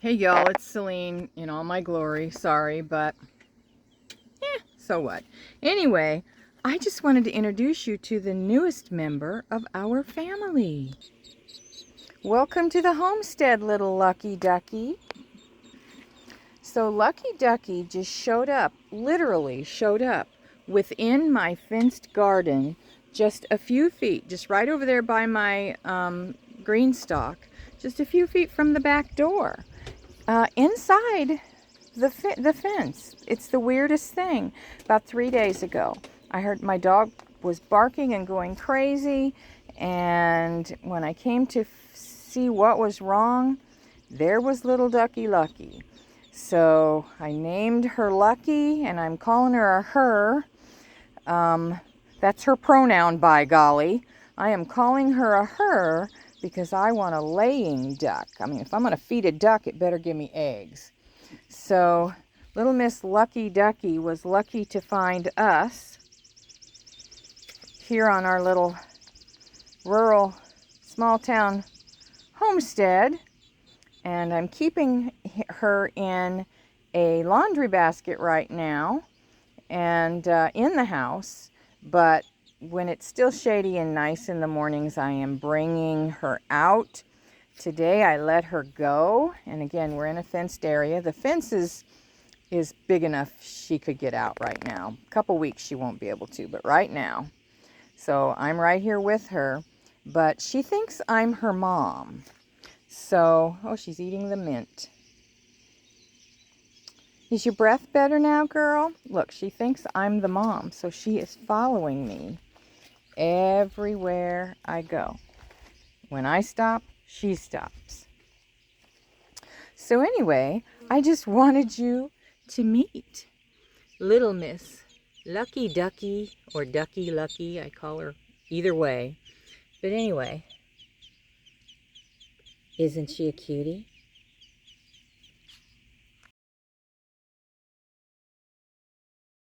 Hey y'all, it's Celine in all my glory. Sorry, but so what? Anyway, I just wanted to introduce you to the newest member of our family. Welcome to the homestead, little Lucky Ducky. So Lucky Ducky just showed up, literally showed up, within my fenced garden, just a few feet, just right over there by my green stalk, just a few feet from the back door. Inside the fence. It's the weirdest thing. About 3 days ago, I heard my dog was barking and going crazy, and when I came to see what was wrong, there was little Ducky Lucky. So I named her Lucky, and I'm calling her a her. That's her pronoun, by golly. I am calling her a her because I want a laying duck. I mean, if I'm going to feed a duck, it better give me eggs. So little Miss Lucky Ducky was lucky to find us here on our little rural small town homestead. And I'm keeping her in a laundry basket right now and in the house. But when it's still shady and nice in the mornings, I am bringing her out. Today I let her go, and again, we're in a fenced area. The fence is big enough she could get out right now. A couple weeks she won't be able to, but right now. So I'm right here with her, but she thinks I'm her mom. So, oh, she's eating the mint. Is your breath better now, girl? Look, she thinks I'm the mom, so she is following me everywhere I go. When I stop, she stops. So anyway, I just wanted you to meet little Miss Lucky Ducky, or Ducky Lucky. I call her either way. But anyway, isn't she a cutie?